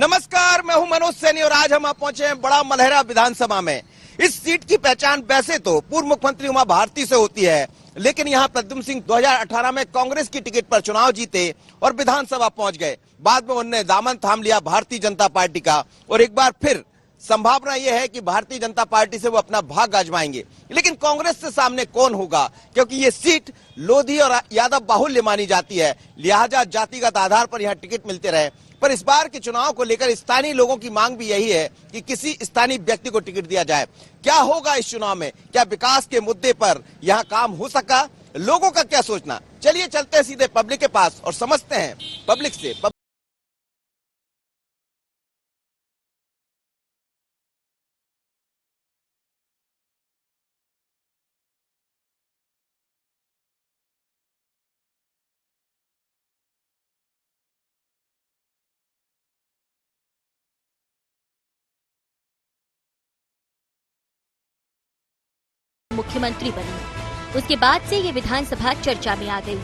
नमस्कार, मैं हूं मनोज सैनी और आज हम पहुंचे हैं बड़ा मलहरा विधानसभा में। इस सीट की पहचान वैसे तो पूर्व मुख्यमंत्री उमा भारती से होती है, लेकिन यहां प्रद्युम्न सिंह 2018 में कांग्रेस की टिकट पर चुनाव जीते और विधानसभा पहुंच गए। बाद में उन्होंने दामन थाम लिया भारतीय जनता पार्टी का और एक बार फिर संभावना यह है कि भारतीय जनता पार्टी से वो अपना भाग्य आजमाएंगे। लेकिन कांग्रेस से सामने कौन होगा, क्योंकि ये सीट लोधी और यादव बाहुल्य मानी जाती है, लिहाजा जातिगत आधार पर यहाँ टिकट मिलते रहे। पर इस बार के चुनाव को लेकर स्थानीय लोगों की मांग भी यही है कि किसी स्थानीय व्यक्ति को टिकट दिया जाए। क्या होगा इस चुनाव में? क्या विकास के मुद्दे पर यहाँ काम हो सका? लोगों का क्या सोचना? चलिए चलते हैं सीधे पब्लिक के पास और समझते हैं पब्लिक से। मुख्यमंत्री बनी, उसके बाद से ये विधानसभा चर्चा में आ गई।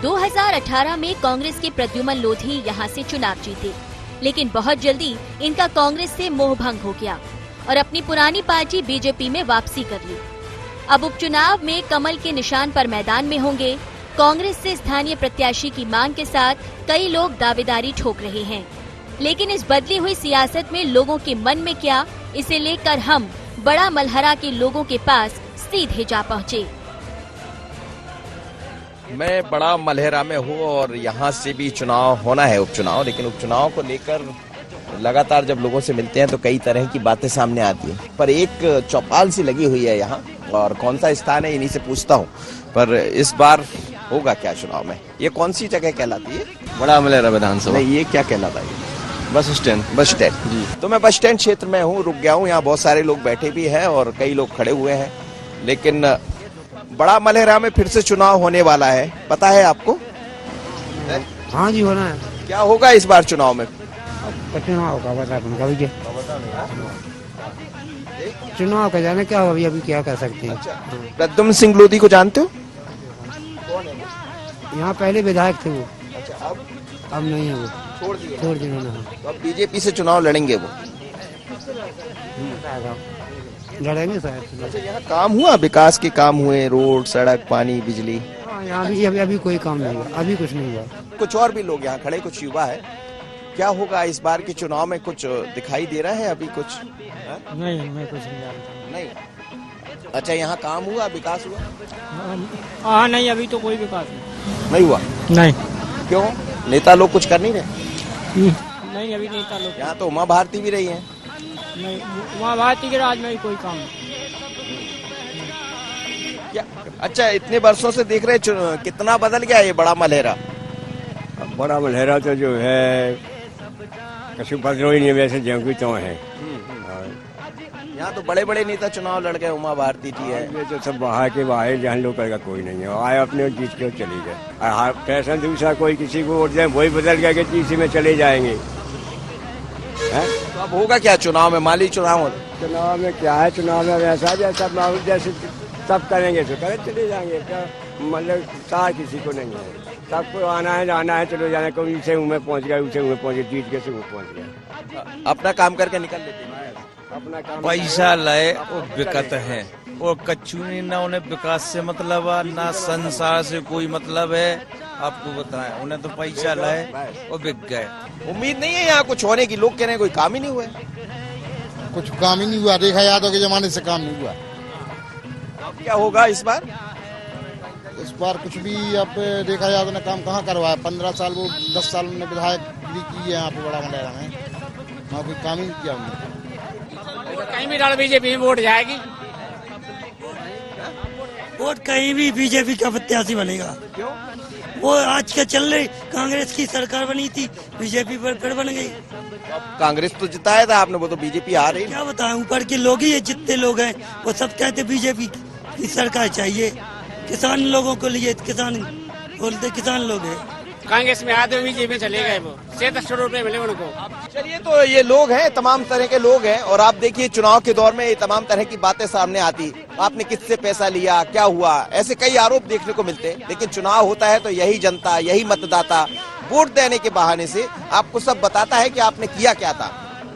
2018 में कांग्रेस के प्रद्युम्न लोधी यहां से चुनाव जीते, लेकिन बहुत जल्दी इनका कांग्रेस से मोह भंग हो गया और अपनी पुरानी पार्टी बीजेपी में वापसी कर ली। अब उपचुनाव में कमल के निशान पर मैदान में होंगे। कांग्रेस से स्थानीय प्रत्याशी की मांग के साथ कई लोग दावेदारी ठोक रहे हैं, लेकिन इस बदली हुई सियासत में लोगों के मन में क्या, इसे लेकर हम बड़ा मलहरा के लोगों के पास सीधे जा पहुँचे। मैं बड़ा मलहरा में हूँ और यहाँ से भी चुनाव होना है, उपचुनाव। लेकिन उपचुनाव को लेकर लगातार जब लोगों से मिलते हैं तो कई तरह की बातें सामने आती हैं, पर एक चौपाल सी लगी हुई है यहाँ और कौन सा स्थान है इन्हीं से पूछता हूँ। पर इस बार होगा क्या चुनाव में? ये कौन सी जगह कहलाती है? बड़ा मलहरा विधानसभा। ये क्या कहलाता है? Bus stand. बस स्टैंड जी। तो मैं बस स्टैंड क्षेत्र में हूँ, रुक गया हूँ। यहाँ बहुत सारे लोग बैठे भी हैं और कई लोग खड़े हुए हैं, लेकिन बड़ा मलहरा में फिर से चुनाव होने वाला है, पता है आपको? हाँ जी, होना है। क्या होगा इस बार चुनाव में? चुनाव का बता चुनाव का जाने क्या होगा, अभी क्या कर सकते हैं। प्रद्युम्न सिंह लोधी को जानते हो? यहाँ पहले विधायक थे वो। अच्छा, अब नहीं है वो, छोड़ दिए ना। तो अब बीजेपी से चुनाव लड़ेंगे वो? लड़ेंगे शायद। अच्छा, यहाँ काम हुआ, विकास के काम हुए, रोड, सड़क, पानी, बिजली? यहाँ भी अभी कोई काम नहीं हुआ, अभी कुछ नहीं हुआ। कुछ और भी लोग यहाँ खड़े, कुछ युवा है। क्या होगा इस बार के चुनाव में? कुछ दिखाई दे रहा है अभी कुछ? नहीं, मैं कुछ नहीं जानता। नहीं। अच्छा, यहाँ काम हुआ, विकास हुआ? हाँ, नहीं, अभी तो कोई विकास नहीं हुआ। नहीं। क्यों? नेता लोग कुछ कर नहीं रहे? नहीं, अभी नेता लोग। यहाँ तो उमा भारती भी रही है। नहीं, उमा भारती के राज में कोई काम क्या? अच्छा, इतने वर्षों से देख रहे, कितना बदल गया ये बड़ा मलहरा? बड़ा मलहरा तो जो है कछु बदलो ही नहीं, वैसे जंगी तो है। यहाँ तो बड़े बड़े नेता चुनाव लड़ गए, उमा भारती जी है। ये तो सब बाहर के बाहर, जहाँ लोग का कोई नहीं है, आए अपने जीत के चले गए। फैशन दूसरा कोई किसी को वोट दे, वही बदल गया कि तीसरे में चले जाएंगे। तो अब होगा क्या चुनाव में? माली चुनाव चुनाव में क्या है? चुनाव में वैसा जैसा जैसे सब करेंगे तो करे चले जाएंगे। क्या मतलब सार किसी को नहीं है, सबको आना है जाना है, चलो जाना है। कोई से में पहुँच गया, उसे में पहुँच गया, जीत के से वो पहुँच गया, अपना काम करके निकल लेते हैं। अपना काम। पैसा लाए और बिकत है और कच्चू नहीं, ना उन्हें विकास से मतलब है, ना संसार से कोई मतलब है। आपको बताएं, उन्हें तो पैसा लाए और बिक गए। उम्मीद नहीं है यहाँ कुछ होने की? लोग कह रहे हैं कोई काम ही नहीं हुआ। कुछ काम ही नहीं हुआ, रेखा यादव के जमाने से काम नहीं हुआ। अब क्या होगा इस बार? इस बार कुछ भी, अब रेखा यादव ने काम कहाँ करवाया? 15 साल, वो 10 साल में विधायक की है यहाँ पे बड़ा मलहरा में, वहाँ कोई काम ही नहीं किया उन्होंने। कहीं भी डाल बीजेपी में वोट जाएगी। वोट कहीं भी बीजेपी का प्रत्याशी बनेगा। क्यों? वो आज के चल रही कांग्रेस की सरकार बनी थी, बीजेपी पर फिर बन गई। अब कांग्रेस तो जिताया था आपने, वो तो बीजेपी आ रही। क्या बताएं, ऊपर के लोग ही जितने लोग हैं वो सब कहते बीजेपी की सरकार चाहिए। किसान लोगों को लिए किसान बोलते, किसान लोग हैं। कांग्रेस में आते बीजेपी चले गए, वो 700 रुपए मिले उनको। चलिए, तो ये लोग हैं, तमाम तरह के लोग हैं और आप देखिए चुनाव के दौर में ये तमाम तरह की बातें सामने आती। आपने किससे पैसा लिया, क्या हुआ, ऐसे कई आरोप देखने को मिलते हैं। लेकिन चुनाव होता है तो यही जनता, यही मतदाता वोट देने के बहाने से आपको सब बताता है कि आपने किया क्या था।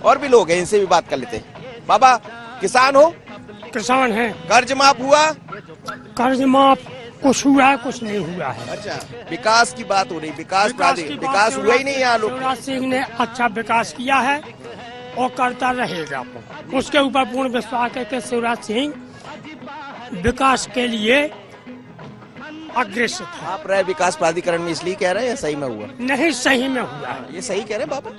और भी लोग हैं, इनसे भी बात कर लेते हैं। बाबा, किसान हो? किसान है। कर्ज माफ हुआ? कर्ज माफ कुछ हुआ है, कुछ नहीं हुआ है। अच्छा, विकास की बात हो रही, विकास हुआ ही नहीं यहाँ लोग। शिवराज सिंह ने अच्छा विकास किया है और करता रहेगा। उसके ऊपर पूर्ण विश्वास है कि शिवराज सिंह विकास के लिए अग्रसर है। आप रहे विकास प्राधिकरण में इसलिए कह रहे हैं या सही में हुआ? नहीं, सही में हुआ है। ये सही कह रहे हैं बाबा?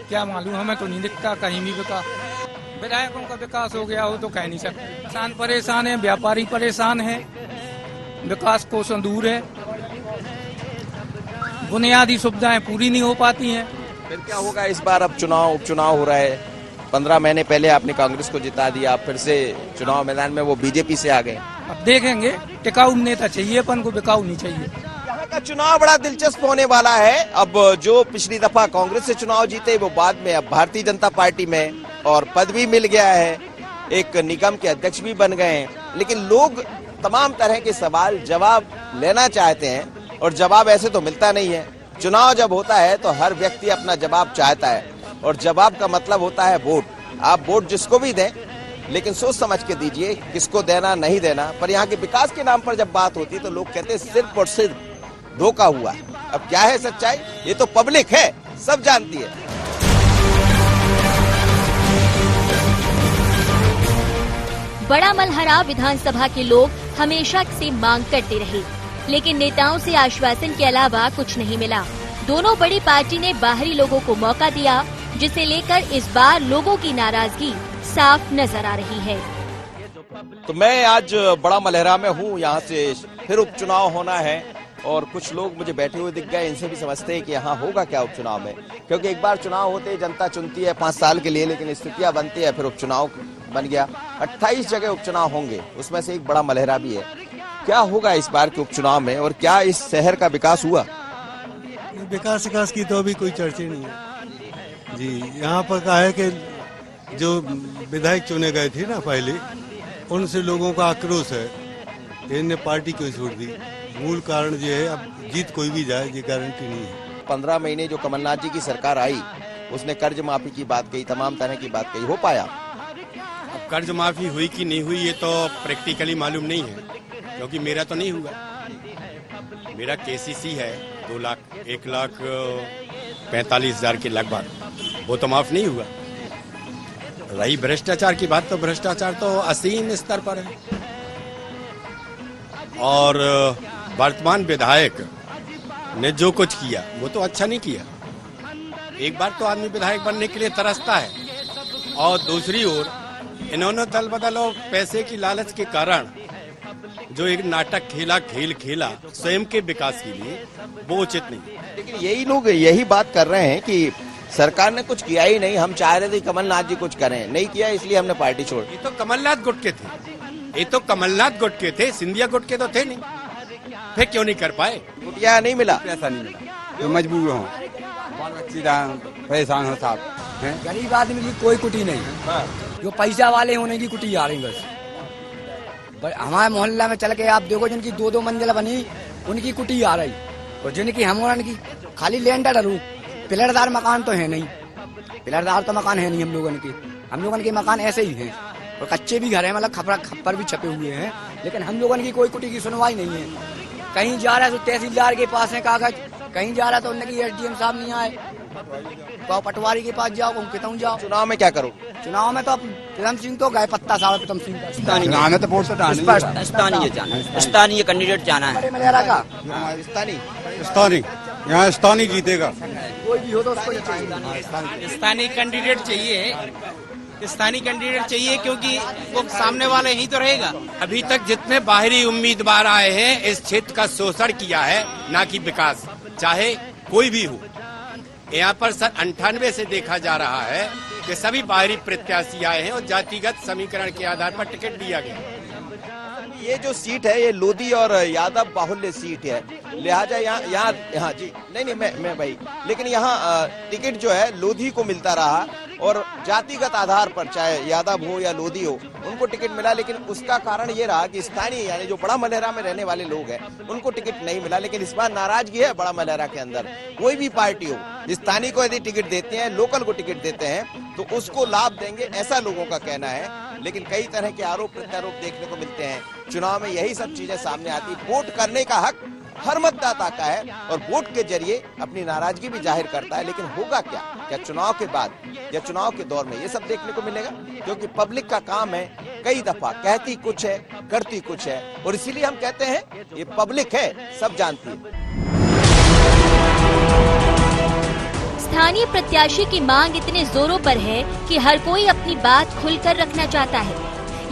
क्या मालूम, हमें तो नहीं दिखता कहीं भी विकास। विधायकों का विकास हो गया हो तो कह नहीं सकते। किसान परेशान है, व्यापारी परेशान है, विकास कोसों दूर है, बुनियादी सुविधाएं पूरी नहीं हो पाती हैं। फिर क्या होगा इस बार? अब उपचुनाव हो रहा है। 15 महीने पहले आपने कांग्रेस को जिता दिया, आप फिर से चुनाव मैदान में वो बीजेपी से आ गए। अब देखेंगे, टिकाऊ नेता चाहिए, अपन को बिकाऊ नहीं चाहिए। यहाँ का चुनाव बड़ा दिलचस्प होने वाला है। अब जो पिछली दफा कांग्रेस से चुनाव जीते वो बाद में अब भारतीय जनता पार्टी में और पद भी मिल गया है, एक निगम के अध्यक्ष भी बन गए हैं। लेकिन लोग तमाम तरह के सवाल जवाब लेना चाहते हैं और जवाब ऐसे तो मिलता नहीं है। चुनाव जब होता है तो हर व्यक्ति अपना जवाब चाहता है और जवाब का मतलब होता है वोट। आप वोट जिसको भी दें, लेकिन सोच समझ के दीजिए किसको देना नहीं देना। पर यहाँ के विकास के नाम पर जब बात होती है तो लोग कहते हैं सिर्फ और सिर्फ धोखा हुआ। अब क्या है सच्चाई, ये तो पब्लिक है, सब जानती है। बड़ा मलहरा विधानसभा के लोग हमेशा से मांग करते रहे, लेकिन नेताओं से आश्वासन के अलावा कुछ नहीं मिला। दोनों बड़ी पार्टी ने बाहरी लोगों को मौका दिया, जिसे लेकर इस बार लोगों की नाराजगी साफ नजर आ रही है। तो मैं आज बड़ा मलहरा में हूँ, यहाँ से फिर उपचुनाव होना है और कुछ लोग मुझे बैठे हुए दिख गए। इनसे भी समझते हैं कि यहाँ होगा क्या उपचुनाव में, क्योंकि एक बार चुनाव होते ही जनता चुनती है 5 साल के लिए, लेकिन स्थितियां बनती है, फिर उपचुनाव बन गया। 28 जगह उपचुनाव होंगे, उसमें से एक बड़ा मलहरा भी है। क्या होगा इस बार के उपचुनाव में और क्या इस शहर का विकास हुआ? विकास की तो अभी कोई चर्चा नहीं है जी। यहाँ पर क्या है कि जो विधायक चुने गए थे ना पहले, उनसे लोगों का आक्रोश है, इन्होंने पार्टी क्यों छोड़ दी। मूल कारण ये है, अब जीत कोई भी जाए ये गारंटी नहीं है। 15 महीने जो कमलनाथ जी की सरकार आई, उसने कर्ज माफी की बात कही, तमाम तरह की बात कही, हो पाया? अब कर्ज माफी हुई कि नहीं हुई ये तो प्रैक्टिकली मालूम नहीं है, क्योंकि मेरा तो नहीं हुआ। मेरा केसीसी है 1,45,000 के लगभग, वो तो माफ नहीं हुआ। रही भ्रष्टाचार की बात, तो भ्रष्टाचार तो असीम स्तर पर है और वर्तमान विधायक ने जो कुछ किया वो तो अच्छा नहीं किया। एक बार तो आदमी विधायक बनने के लिए तरसता है और दूसरी ओर इन्होंने दल बदल और पैसे की लालच के कारण जो एक नाटक खेल खेला स्वयं के विकास के लिए, वो उचित नहीं। लेकिन यही लोग यही बात कर रहे हैं कि सरकार ने कुछ किया ही नहीं, हम चाह रहे थे कमलनाथ जी कुछ करें, नहीं किया इसलिए हमने पार्टी छोड़। ये तो कमलनाथ गुट के थे, ये तो कमलनाथ गुट के थे, सिंधिया गुट के तो थे नहीं, फिर क्यों नहीं कर पाए? कुटिया नहीं मिला, पैसा नहीं मिला, जो मजबूर हो, परेशान हो साहब। गरीब आदमी की कोई कुटी नहीं, जो पैसा वाले होने की कुटी आ रही बस। हमारे मोहल्ला में चल के आप देखो, जिनकी 2-2 मंजिल बनी उनकी कुटी आ रही, और जिनकी हम की खाली लैंडर रू, पिलरदार मकान तो है नहीं, पिलरदार तो मकान है नहीं हम लोगन के मकान ऐसे ही हैं और कच्चे भी घर हैं, मतलब खप्पर भी छपे हुए हैं, लेकिन हम लोगन की कोई कुटी की सुनवाई नहीं है। कहीं जा रहा है तो तहसीलदार के पास है कागज, कहीं जा रहा तो उनकी एसडीएम साहब नहीं आए, तो पटवारी के पास जाओ, कितों जाओ। चुनाव में क्या करो? चुनाव में तो प्रीतम सिंह तो गए, पत्ता साहब प्रीतम सिंह स्थानीय कैंडिडेट जाना है। यहाँ स्थानीय जीतेगा। कोई भी हो तो उसको स्थानीय कैंडिडेट चाहिए, स्थानीय कैंडिडेट चाहिए, क्योंकि वो सामने वाले ही तो रहेगा। अभी तक जितने बाहरी उम्मीदवार आए हैं इस क्षेत्र का शोषण किया है, ना कि विकास, चाहे कोई भी हो। यहाँ पर 98 से देखा जा रहा है कि सभी बाहरी प्रत्याशी आए हैं और जातिगत समीकरण के आधार पर टिकट दिया गया। ये जो सीट है ये लोधी और यादव बाहुल्य सीट है, लिहाजा यहाँ जी नहीं मैं भाई, लेकिन यहाँ टिकट जो है लोधी को मिलता रहा और जातिगत आधार पर चाहे यादव हो या लोधी हो उनको टिकट मिला, लेकिन उसका कारण ये रहा कि स्थानीय यानी जो बड़ा मलहरा में रहने वाले लोग हैं उनको टिकट नहीं मिला। लेकिन इस बार नाराजगी है बड़ा मलहरा के अंदर। कोई भी पार्टी हो, स्थानीय को यदि टिकट देते हैं, लोकल को टिकट देते हैं तो उसको लाभ देंगे, ऐसा लोगों का कहना है। लेकिन कई तरह के आरोप प्रत्यारोप देखने को मिलते हैं। चुनाव में यही सब चीजें सामने आती। वोट करने का हक हर मतदाता का है और वोट के जरिए अपनी नाराजगी भी जाहिर करता है। लेकिन होगा क्या? क्या चुनाव के बाद या चुनाव के दौर में ये सब देखने को मिलेगा? क्योंकि पब्लिक का काम है कई दफा कहती कुछ है करती कुछ है, और इसीलिए हम कहते हैं ये पब्लिक है, सब जानती है। स्थानीय प्रत्याशी की मांग इतने जोरों पर है कि हर कोई अपनी बात खुलकर रखना चाहता है।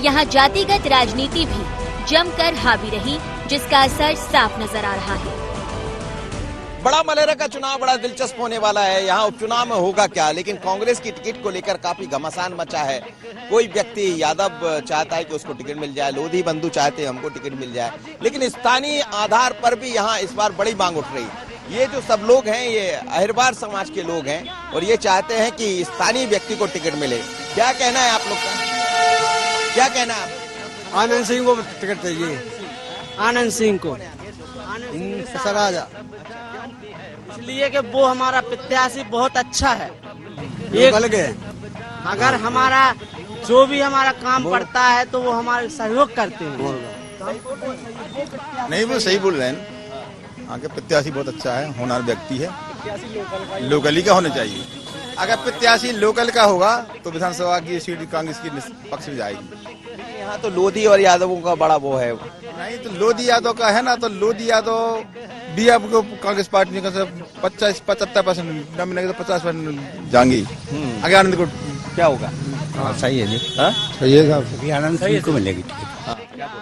यहाँ जातिगत राजनीति भी जमकर हावी रही, जिसका असर साफ नजर आ रहा है। बड़ा मलहरा का चुनाव बड़ा दिलचस्प होने वाला है। यहाँ उपचुनाव में होगा क्या, लेकिन कांग्रेस की टिकट को लेकर काफी घमासान मचा है। कोई व्यक्ति यादव चाहता है कि उसको टिकट मिल जाए, लोधी बंधु चाहते हैं हमको टिकट मिल जाए, लेकिन स्थानीय आधार पर भी यहाँ इस बार बड़ी मांग उठ रही। ये जो सब लोग हैं ये अहिरवार समाज के लोग हैं और ये चाहते हैं कि स्थानीय व्यक्ति को टिकट मिले। क्या कहना है आप लोग का? क्या कहना है? आनंद सिंह को टिकट चाहिए, आनंद सिंह को सराजा, इसलिए कि वो हमारा प्रत्याशी बहुत अच्छा है। अगर हमारा जो भी हमारा काम पड़ता है तो वो हमारे सहयोग करते हैं। नहीं, वो सही बोल रहे हैं। आगे प्रत्याशी बहुत अच्छा है, होनहार व्यक्ति है, लोकली का होना चाहिए। अगर प्रत्याशी लोकल का होगा तो विधानसभा की सीट कांग्रेस की पक्ष में जाएगी। यहाँ तो लोधी और यादवों का बड़ा वो है। नहीं तो लोधी यादव का है ना, तो लोधी यादव भी आपको कांग्रेस पार्टी का 50-75% न मिलेगा तो 50% जाएंगी। आगे आनंद को क्या होगा? सही है जी, सही है, आनंद सिंह को मिलेगी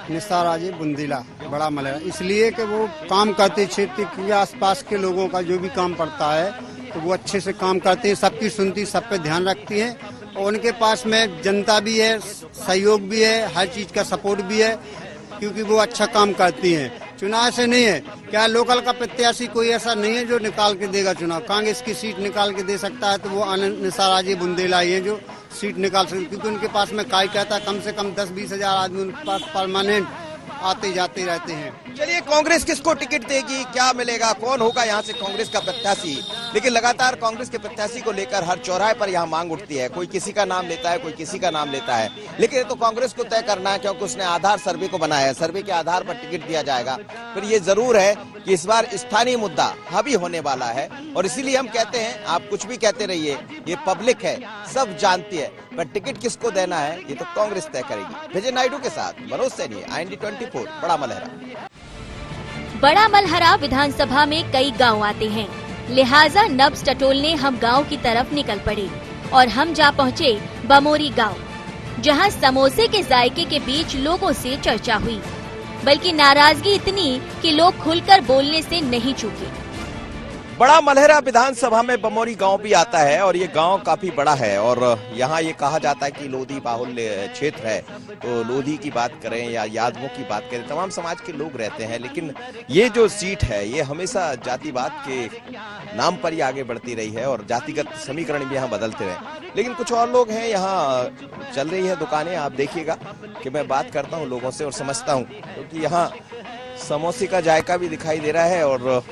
निसार आजी बुंदीला बड़ा मलहरा, इसलिए कि वो काम करते क्षेत्र के आसपास के लोगों का जो भी काम पड़ता है तो वो अच्छे से काम करते हैं, सबकी सुनती, सब पे ध्यान रखती है और उनके पास में जनता भी है, सहयोग भी है, हर चीज का सपोर्ट भी है, क्योंकि वो अच्छा काम करती हैं। चुनाव से नहीं है क्या, लोकल का प्रत्याशी कोई ऐसा नहीं है जो निकाल के देगा चुनाव। कांग्रेस की सीट निकाल के दे सकता है तो वो आनंद निसार आजी बुंदेला ही है जो सीट निकाल सकते, क्योंकि उनके पास में काय कहता है कम से कम 10-20 हजार आदमी उनके पास परमानेंट आते जाते रहते हैं। चलिए, कांग्रेस किसको टिकट देगी, क्या मिलेगा, कौन होगा यहाँ से कांग्रेस का प्रत्याशी? लेकिन लगातार कांग्रेस के प्रत्याशी को लेकर हर चौराहे पर यहाँ मांग उठती है। कोई किसी का नाम लेता है, कोई किसी का नाम लेता है, लेकिन ये तो कांग्रेस को तय करना है, क्योंकि उसने आधार सर्वे को बनाया है। सर्वे के आधार पर टिकट दिया जाएगा। फिर ये जरूर है कि इस बार स्थानीय मुद्दा हावी होने वाला है और इसीलिए हम कहते हैं आप कुछ भी कहते रहिए, ये पब्लिक है, सब जानती है, पर टिकट किसको देना है ये तो कांग्रेस तय करेगी। विजय नायडू के साथ मनोज सैनी, IND24, बड़ा मलहरा। बड़ा मलहरा विधानसभा में कई गांव आते हैं, लिहाजा नब्ज टटोलने हम गांव की तरफ निकल पड़े और हम जा पहुंचे बमोरी गांव, जहां समोसे के जायके के बीच लोगों से चर्चा हुई, बल्कि नाराजगी इतनी कि लोग खुलकर बोलने से नहीं चूके। बड़ा मलहरा विधानसभा में बमोरी गांव भी आता है और ये गांव काफी बड़ा है और यहाँ ये कहा जाता है कि लोधी बाहुल्य क्षेत्र है। तो लोधी की बात करें या यादवों की बात करें, तमाम समाज के लोग रहते हैं, लेकिन ये जो सीट है ये हमेशा जातिवाद के नाम पर ही आगे बढ़ती रही है और जातिगत समीकरण भी यहाँ बदलते रहे। लेकिन कुछ और लोग हैं, यहाँ चल रही है दुकानें, आप देखिएगा कि मैं बात करता हूँ लोगों से और समझता हूँ, क्योंकि यहाँ समोसे का जायका भी दिखाई दे रहा है। और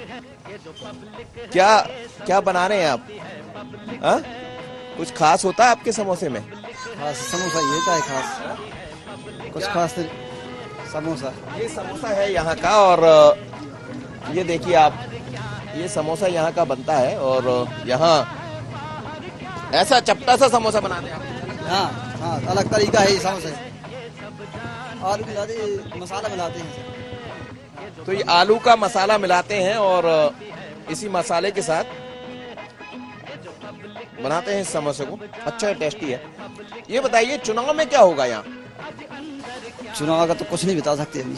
क्या क्या बना रहे हैं आप? कुछ खास होता है आपके समोसे में? खास समोसा ये होता है, खास कुछ खास समोसा, ये समोसा है यहाँ का। और ये देखिए आप, ये समोसा यहाँ का बनता है और यहाँ ऐसा चपटा सा समोसा बनाते हैं आप? हाँ हाँ, अलग तरीका है ये समोसे, आलू मिलाते मसाला मिलाते हैं। तो ये आलू का मसाला मिलाते हैं और इसी मसाले के साथ बनाते हैं इस समोसे को। अच्छा है, टेस्टी है। ये बताइए चुनाव में क्या होगा यहाँ? चुनाव का तो कुछ नहीं बता सकते अभी,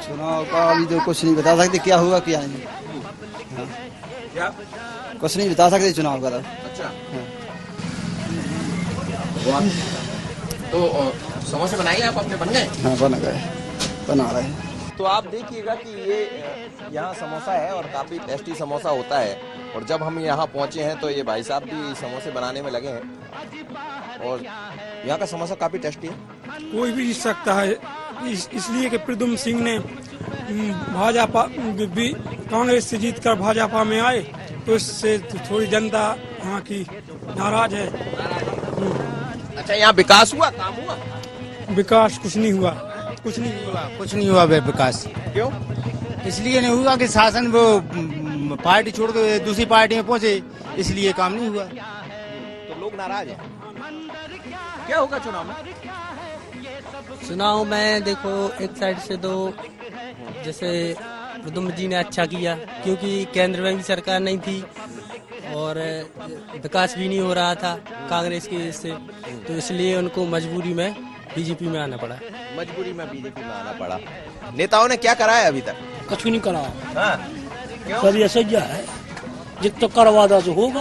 चुनाव का अभी तो कुछ नहीं बता सकते क्या होगा क्या नहीं। हाँ। कुछ नहीं बता सकते चुनाव का तो। अच्छा तो समोसे बनाइए आप अपने? बन गए? हाँ बन गए, बना रहे हैं। तो आप देखिएगा कि ये यहाँ समोसा है और काफी टेस्टी समोसा होता है। और जब हम यहाँ पहुंचे हैं तो ये भाई साहब भी समोसे बनाने में लगे हैं और यहाँ का समोसा काफी टेस्टी है। कोई भी जीत सकता है, इसलिए कि प्रद्युम्न सिंह ने भाजपा कांग्रेस से जीतकर भाजपा में आए, तो इससे थोड़ी जनता यहाँ की नाराज है। अच्छा, यहाँ विकास हुआ, काम हुआ? विकास कुछ नहीं हुआ, कुछ नहीं हुआ विकास। क्यों? इसलिए नहीं हुआ कि शासन वो पार्टी छोड़ के दूसरी पार्टी में पहुंचे, इसलिए काम नहीं हुआ। तो लोग नाराज हैं। क्या होगा चुनाव में? चुनाव में देखो, एक साइड से तो जैसे प्रद्युम्न जी ने अच्छा किया, क्योंकि केंद्र में भी सरकार नहीं थी और विकास भी नहीं हो रहा था कांग्रेस की वजह से, तो इसलिए उनको मजबूरी में बीजेपी में आना पड़ा। मजबूरी में बीजेपी में आना पड़ा। नेताओं ने क्या करा है अभी तक? कुछ नहीं करा। हाँ। सब ऐसा ही है, जितना करवादा जो होगा।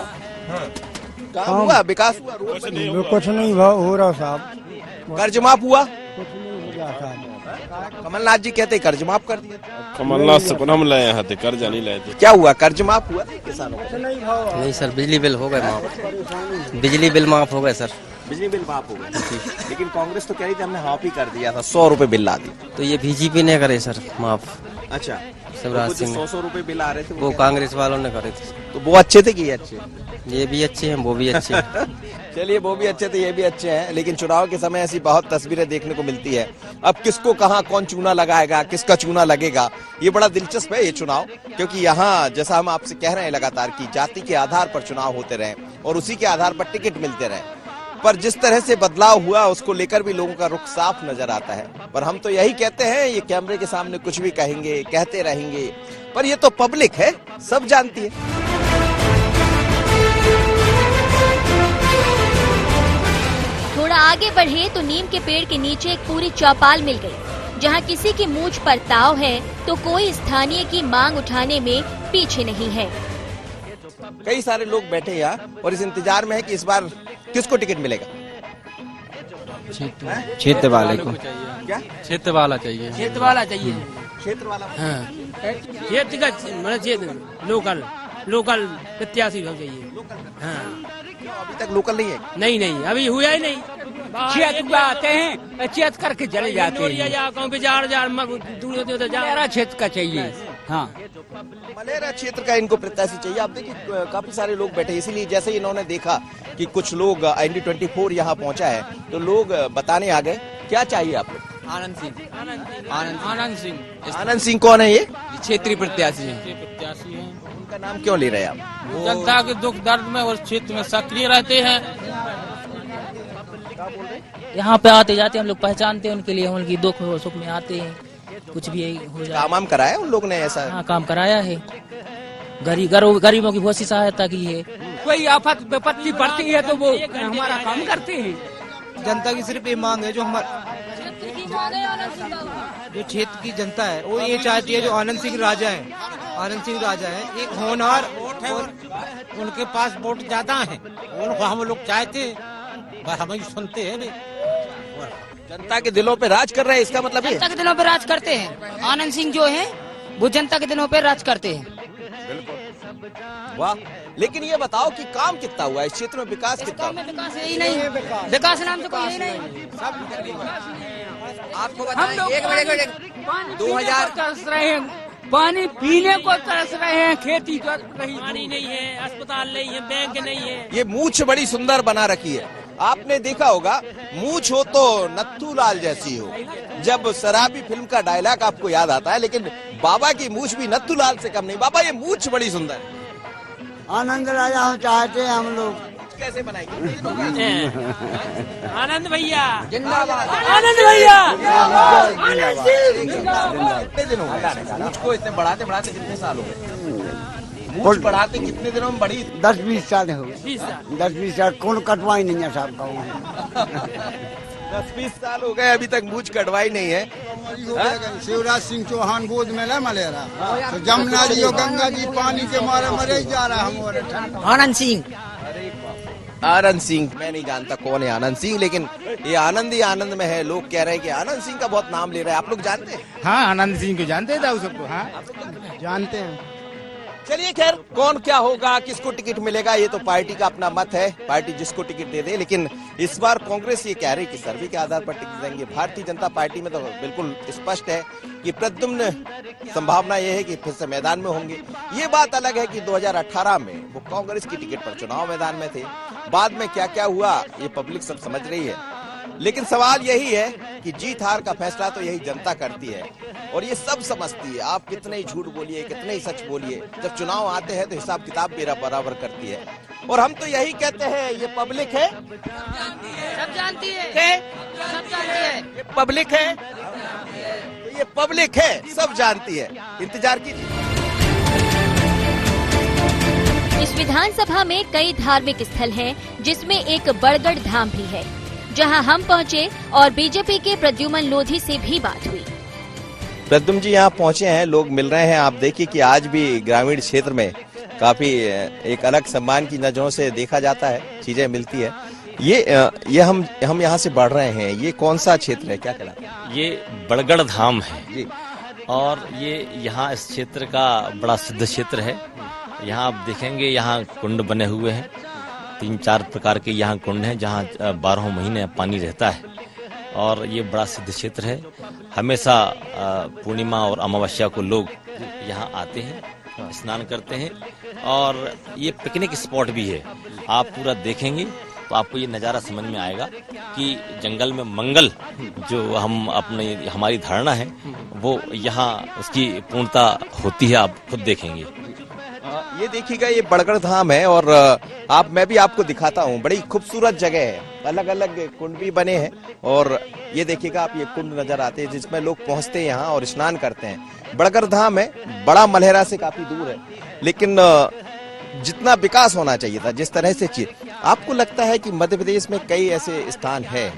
काम हुआ, विकास हुआ? कुछ नहीं हो रहा साहब। कर्ज माफ हुआ? कुछ नहीं हो रहा साहब। कमलनाथ जी कहते कर्ज माफ कर दिया। कमलनाथ से हम लाए यहाँ थे, कर्जा नहीं लाए थे। क्या हुआ, कर्ज माफ हुआ किसानों को? नहीं सर, बिजली बिल हो गए माफ, बिजली बिल माफ हो गए सर। बिजली बिल माफ हो गए, लेकिन कांग्रेस तो कह रही थी हमने हाफ ही कर दिया था, 100 रुपए बिल ला दी। तो ये बीजेपी ने करे सर माफ। अच्छा, शिवराज सिंह 100 रुपए बिल आ रहे थे, वो कांग्रेस वालों ने करे थे। तो वो अच्छे थे कि ये अच्छे? ये भी अच्छे हैं, वो भी अच्छे हैं। चलिए, वो भी अच्छे थे, ये भी अच्छे हैं, लेकिन चुनाव के समय ऐसी बहुत तस्वीरें देखने को मिलती है। अब किसको कहाँ कौन चूना लगाएगा, किसका चूना लगेगा, ये बड़ा दिलचस्प है ये चुनाव, क्योंकि यहाँ जैसा हम आपसे कह रहे हैं लगातार की जाति के आधार पर चुनाव होते रहे और उसी के आधार पर टिकट मिलते रहे। पर जिस तरह से बदलाव हुआ उसको लेकर भी लोगों का रुख साफ नजर आता है। पर हम तो यही कहते हैं, ये कैमरे के सामने कुछ भी कहेंगे, कहते रहेंगे, पर ये तो पब्लिक है, सब जानती है। थोड़ा आगे बढ़े तो नीम के पेड़ के नीचे एक पूरी चौपाल मिल गई, जहां किसी की मूंछ पर ताव है तो कोई स्थानीय की मांग उठाने में पीछे नहीं है। कई सारे लोग बैठे यहाँ और इस इंतजार में है कि इस बार किसको टिकट मिलेगा। क्षेत्र वाले को क्या? क्षेत्र वाला चाहिए, क्षेत्र वाला चाहिए। क्षेत्र वाला? हाँ, क्षेत्र का मतलब लोकल प्रत्याशी हो चाहिए। हाँ, अभी तक लोकल नहीं है? नहीं, अभी हुआ ही नहीं। क्षेत्र आते हैं, क्षेत्र करके चले जाते हैं। दूर क्षेत्र का चाहिए। हाँ, मलेरा क्षेत्र का इनको प्रत्याशी चाहिए। आप देखिए, काफी सारे लोग बैठे, इसीलिए जैसे ही इन्होंने देखा कि कुछ लोग ND24 यहाँ पहुँचा है तो लोग बताने आ गए। क्या चाहिए आप लोग? आनंद सिंह। आनंद सिंह कौन है ये? क्षेत्रीय प्रत्याशी है। उनका नाम क्यों ले रहे हैं आप? जनता के दुख दर्द में और क्षेत्र में सक्रिय रहते हैं। यहाँ पे आते जाते हम लोग पहचानते हैं उनके लिए, हम उनकी दुख और सुख में आते हैं, कुछ भी हो जाए। काम कराया उन लोग ने ऐसा? हाँ, काम कराया है, गरीबों की बहुत सी सहायता की है। कोई आफत विपत्ति पड़ती है तो वो हमारा काम करते हैं। जनता की सिर्फ ये मांग है, जो क्षेत्र की जनता है वो ये चाहती है, जो आनंद सिंह राजा है, एक होनहार और उनके पास वोट ज्यादा है, उनको हम लोग चाहते हैं, हम सुनते हैं। जनता के दिलों पे राज कर रहे हैं, इसका मतलब जनता के दिलों पे राज करते हैं। आनंद सिंह जो है वो जनता के दिलों पे राज करते हैं। वाह, लेकिन ये बताओ कि काम कितना हुआ इस क्षेत्र में, विकास कितना? विकास है ही नहीं, विकास नाम से कोई है नहीं। आपको हम लोग 2000 तरस रहे हैं, पानी पीने को तरस रहे हैं, खेती कर रही, पानी नहीं है, अस्पताल नहीं है, बैंक नहीं है। ये मूछ बड़ी सुंदर बना रखी है। आपने देखा होगा, मूछ हो तो नत्थूलाल जैसी हो। जब शराबी फिल्म का डायलॉग आपको याद आता है, लेकिन बाबा की मूछ भी नत्थूलाल से कम नहीं। बाबा, ये मूछ बड़ी सुंदर है। आनंद राजा हम चाहते हैं हम लोग। कैसे बनाएंगे? आनंद भैया जिंदाबाद, आनंद भैया। कितने दिन हो गए मूछ को इतने बढ़ाते कितने साल हो गए? मूछ बढ़ाते कितने दिनों में बढ़ी? 10-20 साल हो गए। 10-20 साल कौन कटवाई नहीं है साहब का। 10-20 साल हो गए, अभी तक मूछ कटवाई नहीं है। शिवराज सिंह चौहान गोद में न मलेरा, तो जमुना जी और गंगा जी पानी के मारे मरे जा रहा है। आनंद सिंह आनंद सिंह, मैं नहीं जानता कौन है आनंद सिंह, लेकिन ये आनंद ही आनंद में है। लोग कह रहे हैं कि आनंद सिंह का बहुत नाम ले रहे हैं। आप लोग जानते हैं? हाँ, आनंद सिंह को जानते हैं, सबको। हाँ, जानते हैं। चलिए खैर, कौन क्या होगा, किसको टिकट मिलेगा, ये तो पार्टी का अपना मत है, पार्टी जिसको टिकट दे दे। लेकिन इस बार कांग्रेस ये कह रही कि सर्वे के आधार पर टिकट देंगे। भारतीय जनता पार्टी में तो बिल्कुल स्पष्ट है कि प्रद्युम्न संभावना ये है कि फिर से मैदान में होंगे। ये बात अलग है कि 2018 में वो कांग्रेस की टिकट पर चुनाव मैदान में थे। बाद में क्या क्या हुआ ये पब्लिक सब समझ रही है, लेकिन सवाल यही है कि जीत हार का फैसला तो यही जनता करती है और ये सब समझती है। आप कितने ही झूठ बोलिए, कितने ही सच बोलिए, जब चुनाव आते हैं तो हिसाब किताब मेरा बराबर करती है। और हम तो यही कहते हैं, ये पब्लिक है, सब जानती है, सब जानती है, ये पब्लिक है, तो ये पब्लिक है, सब जानती है। इंतजार कीजिए। इस विधानसभा में कई धार्मिक स्थल हैं, जिसमें एक बड़गढ़ धाम भी है, जहां हम पहुंचे और बीजेपी के प्रद्युमन लोधी से भी बात हुई। प्रद्युम्न जी यहाँ पहुंचे हैं, लोग मिल रहे हैं। आप देखिए कि आज भी ग्रामीण क्षेत्र में काफी एक अलग सम्मान की नजरों से देखा जाता है, चीजें मिलती है। ये हम यहाँ से बढ़ रहे हैं। ये कौन सा क्षेत्र है, क्या कहलाता है? ये बड़गढ़ धाम है जी, और ये यहाँ इस क्षेत्र का बड़ा सिद्ध क्षेत्र है। यहाँ आप देखेंगे, यहाँ कुंड बने हुए हैं, 3-4 प्रकार के यहाँ कुंड हैं जहाँ 12 महीने पानी रहता है और ये बड़ा सिद्ध क्षेत्र है। हमेशा पूर्णिमा और अमावस्या को लोग यहाँ आते हैं, स्नान करते हैं और ये पिकनिक स्पॉट भी है। आप पूरा देखेंगे तो आपको ये नज़ारा समझ में आएगा कि जंगल में मंगल जो हमारी धारणा है वो यहाँ उसकी पूर्णता होती है। आप खुद देखेंगे। ये देखिएगा, ये बड़गढ़ धाम है और मैं भी आपको दिखाता हूँ। बड़ी खूबसूरत जगह है, अलग अलग कुंड भी बने हैं और ये देखिएगा आप, ये कुंड नजर आते हैं जिसमें लोग पहुंचते हैं यहाँ और स्नान करते हैं। बड़गढ़ धाम है, बड़ा मलहरा से काफी दूर है, लेकिन जितना विकास होना चाहिए था, जिस तरह से आपको लगता है कि मध्य प्रदेश में कई ऐसे स्थान हैं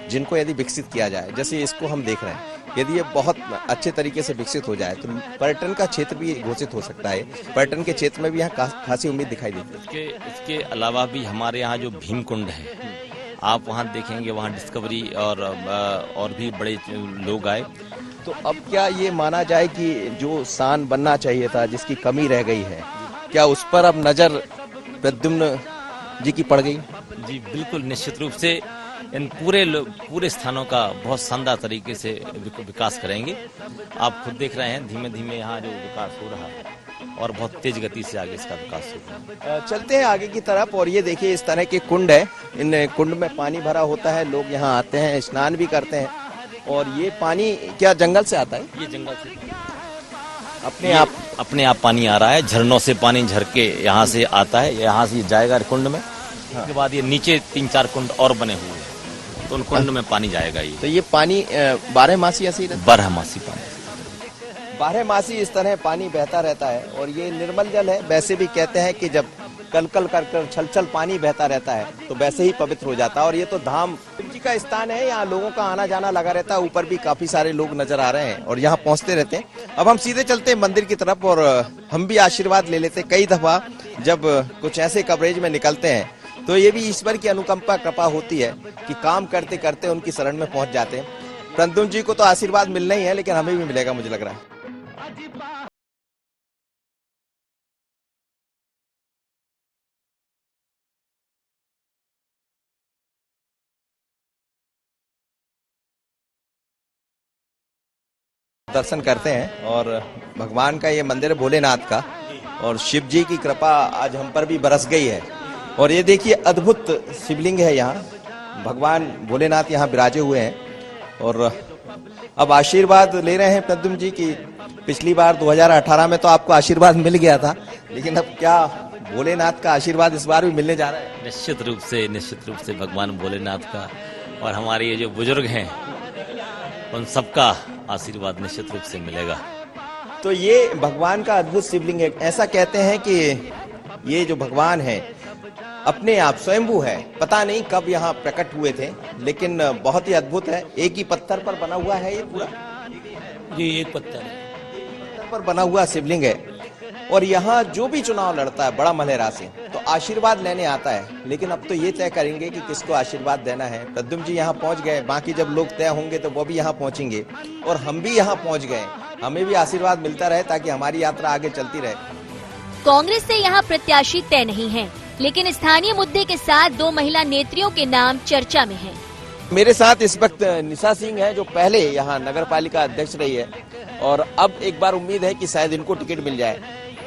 जिनको यदि विकसित किया जाए, जैसे इसको हम देख रहे हैं, यदि ये बहुत अच्छे तरीके से विकसित हो जाए तो पर्यटन का क्षेत्र भी घोषित हो सकता है। पर्यटन के क्षेत्र में भी यहाँ खासी उम्मीद दिखाई देती है। इसके अलावा भी हमारे यहाँ जो भीम कुंड है, आप वहाँ देखेंगे, वहाँ डिस्कवरी और भी बड़े लोग आए। तो अब क्या ये माना जाए कि जो शान बनना चाहिए था, जिसकी कमी रह गई है, क्या उस पर अब नजर प्रद्युम्न जी की पड़ गई? जी बिल्कुल, निश्चित रूप से इन पूरे स्थानों का बहुत शानदार तरीके से विकास करेंगे। आप खुद देख रहे हैं, धीमे धीमे यहाँ जो विकास हो रहा है और बहुत तेज गति से आगे इसका विकास होगा। चलते हैं आगे की तरफ और ये देखिए, इस तरह के कुंड है, इन कुंड में पानी भरा होता है, लोग यहाँ आते हैं, स्नान भी करते हैं। और ये पानी क्या जंगल से आता है? ये जंगल से अपने आप पानी आ रहा है, झरनों से पानी झर के यहाँ से आता है, यहाँ से जाएगा कुंड में। उसके बाद ये नीचे 3-4 कुंड और बने हुए हैं, तो उन कुंड में पानी जाएगा। ये तो ये पानी 12 मासी ऐसे ही रहता है? 12 मासी पानी, 12 मासी इस तरह पानी बहता रहता है और ये निर्मल जल है। वैसे भी कहते हैं कि जब कल कर छल पानी बहता रहता है तो वैसे ही पवित्र हो जाता है। और ये तो धाम जी का स्थान है, यहाँ लोगों का आना जाना लगा रहता है। ऊपर भी काफी सारे लोग नजर आ रहे हैं और यहाँ पहुँचते रहते हैं। अब हम सीधे चलते हैं मंदिर की तरफ और हम भी आशीर्वाद ले लेते हैं। कई दफा जब कुछ ऐसे कवरेज में निकलते हैं तो ये भी ईश्वर की अनुकंपा कृपा होती है कि काम करते करते उनकी शरण में पहुंच जाते हैं। प्रद्युम्न जी को तो आशीर्वाद मिलना ही है, लेकिन हमें भी मिलेगा, मुझे लग रहा है। दर्शन करते हैं और भगवान का ये मंदिर है भोलेनाथ का, और शिव जी की कृपा आज हम पर भी बरस गई है। और ये देखिए, अद्भुत शिवलिंग है यहाँ, भगवान भोलेनाथ यहाँ विराजे हुए हैं। और अब आशीर्वाद ले रहे हैं प्रद्युम्न जी की। पिछली बार 2018 में तो आपको आशीर्वाद मिल गया था, लेकिन अब क्या भोलेनाथ का आशीर्वाद इस बार भी मिलने जा रहा है? निश्चित रूप से भगवान भोलेनाथ का और हमारे ये जो बुजुर्ग हैं उन सबका आशीर्वाद निश्चित रूप से मिलेगा। तो ये भगवान का अद्भुत शिवलिंग है। ऐसा कहते हैं कि ये जो भगवान है अपने आप स्वयंभू है, पता नहीं कब यहाँ प्रकट हुए थे, लेकिन बहुत ही अद्भुत है। एक ही पत्थर पर बना हुआ है ये पूरा, ये एक पत्थर पर बना हुआ शिवलिंग है। और यहाँ जो भी चुनाव लड़ता है बड़ा मलहरा से तो आशीर्वाद लेने आता है, लेकिन अब तो ये तय करेंगे कि किसको आशीर्वाद देना है। प्रद्युम्न जी यहाँ पहुँच गए, बाकी जब लोग तय होंगे तो वो भी यहाँ पहुँचेंगे और हम भी यहाँ पहुँच गए। हमें भी आशीर्वाद मिलता रहे ताकि हमारी यात्रा आगे चलती रहे। कांग्रेस से यहाँ प्रत्याशी तय नहीं है, लेकिन स्थानीय मुद्दे के साथ 2 महिला नेत्रियों के नाम चर्चा में हैं। मेरे साथ इस वक्त निशा सिंह है, जो पहले यहाँ नगर पालिका अध्यक्ष रही है और अब एक बार उम्मीद है कि शायद इनको टिकट मिल जाए।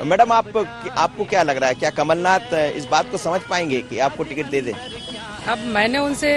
मैडम, आपको क्या लग रहा है, क्या कमलनाथ इस बात को समझ पाएंगे कि आपको टिकट दे दे? अब मैंने उनसे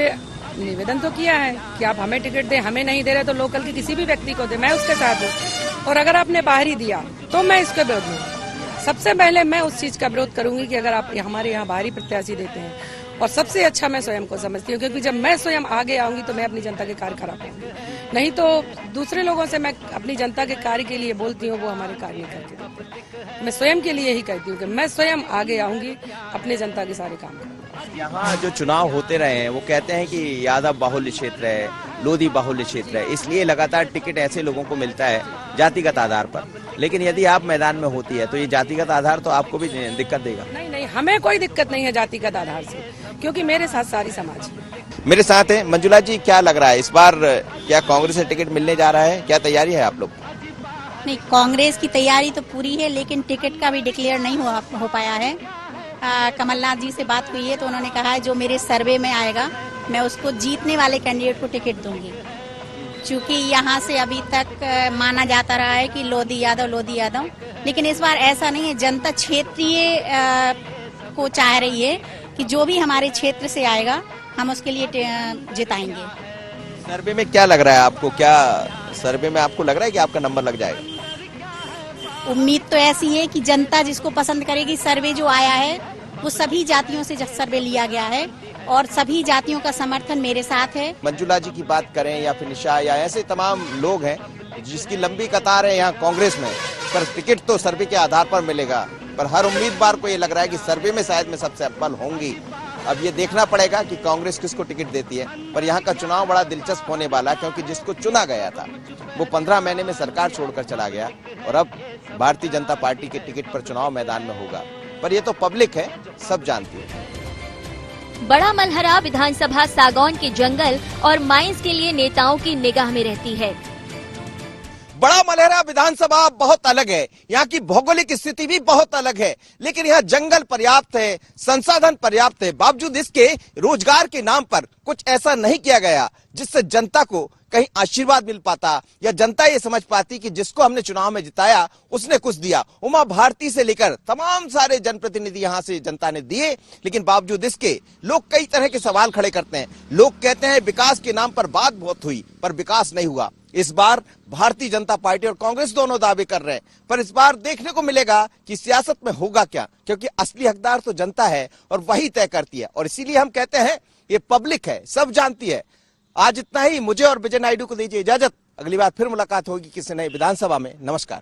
निवेदन तो किया है कि आप हमें टिकट दें, हमें नहीं दे रहे तो लोकल के किसी भी व्यक्ति को दे, मैं उसके साथ हूँ। और अगर आपने बाहरी दिया तो मैं इसके विरोध में। सबसे पहले मैं उस चीज का विरोध करूंगी कि अगर आप हमारे यहाँ बाहरी प्रत्याशी देते हैं, और सबसे अच्छा मैं स्वयं को समझती हूँ, क्योंकि जब मैं स्वयं आगे आऊंगी तो मैं अपनी जनता के कार्य करा पाऊंगी। नहीं तो दूसरे लोगों से मैं अपनी जनता के कार्य के लिए बोलती हूँ, वो हमारे कार्य नहीं करके देते। मैं स्वयं के लिए ही कहती हूँ कि मैं स्वयं आगे आऊंगी, अपनी जनता के सारे काम करूंगी। यहाँ जो चुनाव होते रहे हैं वो कहते हैं कि यादव बाहुल्य क्षेत्र है, लोधी बाहुल्य क्षेत्र है, इसलिए लगातार टिकट ऐसे लोगों को मिलता है जातिगत आधार पर। लेकिन यदि आप मैदान में होती है तो ये जातिगत आधार तो आपको भी दिक्कत देगा। नहीं, हमें कोई दिक्कत नहीं है जातिगत आधार से, क्योंकि मेरे साथ सारी समाज है। मेरे साथ है मंजुला जी, क्या लग रहा है इस बार क्या कांग्रेस से टिकट मिलने जा रहा है? क्या तैयारी है आप लोग? नहीं, कांग्रेस की तैयारी तो पूरी है, लेकिन टिकट का भी डिक्लेयर नहीं हो पाया है। कमलनाथ जी से बात हुई है तो उन्होंने कहा है जो मेरे सर्वे में आएगा मैं उसको जीतने वाले कैंडिडेट को टिकट दूंगी। चूंकि यहाँ से अभी तक माना जाता रहा है कि लोधी यादव, लेकिन इस बार ऐसा नहीं है। जनता क्षेत्रीय को चाह रही है कि जो भी हमारे क्षेत्र से आएगा हम उसके लिए जिताएंगे। सर्वे में क्या लग रहा है आपको, क्या सर्वे में आपको लग रहा है कि आपका नंबर लग जाएगा? उम्मीद तो ऐसी है कि जनता जिसको पसंद करेगी। सर्वे जो आया है वो सभी जातियों से सर्वे लिया गया है और सभी जातियों का समर्थन मेरे साथ है। मंजुला जी की बात करें या फिर निशा या ऐसे तमाम लोग हैं जिसकी लंबी कतार है यहाँ कांग्रेस में, पर टिकट तो सर्वे के आधार पर मिलेगा। पर हर उम्मीदवार को ये लग रहा है कि सर्वे में शायद मैं सबसे अव्वल होंगी। अब ये देखना पड़ेगा कि कांग्रेस किसको टिकट देती है। पर यहाँ का चुनाव बड़ा दिलचस्प होने वाला, क्योंकि जिसको चुना गया था वो 15 महीने में सरकार छोड़कर चला गया और अब भारतीय जनता पार्टी के टिकट पर चुनाव मैदान में होगा। पर ये तो पब्लिक है, सब जानती है। बड़ा मलहरा विधानसभा सागौन के जंगल और माइंस के लिए नेताओं की निगाह में रहती है। बड़ा मलहरा विधानसभा बहुत अलग है, यहाँ की भौगोलिक स्थिति भी बहुत अलग है, लेकिन यहाँ जंगल पर्याप्त है, संसाधन पर्याप्त है। बावजूद इसके रोजगार के नाम पर कुछ ऐसा नहीं किया गया जिससे जनता को कहीं आशीर्वाद मिल पाता या जनता ये समझ पाती कि जिसको हमने चुनाव में जिताया उसने कुछ दिया। उमा भारती से लेकर तमाम सारे जनप्रतिनिधि यहाँ से जनता ने दिए, लेकिन बावजूद इसके लोग कई तरह के सवाल खड़े करते हैं। लोग कहते हैं विकास के नाम पर बात बहुत हुई पर विकास नहीं हुआ। इस बार भारतीय जनता पार्टी और कांग्रेस दोनों दावे कर रहे हैं, पर इस बार देखने को मिलेगा कि सियासत में होगा क्या, क्योंकि असली हकदार तो जनता है और वही तय करती है। और इसीलिए हम कहते हैं ये पब्लिक है, सब जानती है। आज इतना ही, मुझे और विजय नायडू को दीजिए इजाजत। अगली बार फिर मुलाकात होगी किसी नए विधानसभा में। नमस्कार।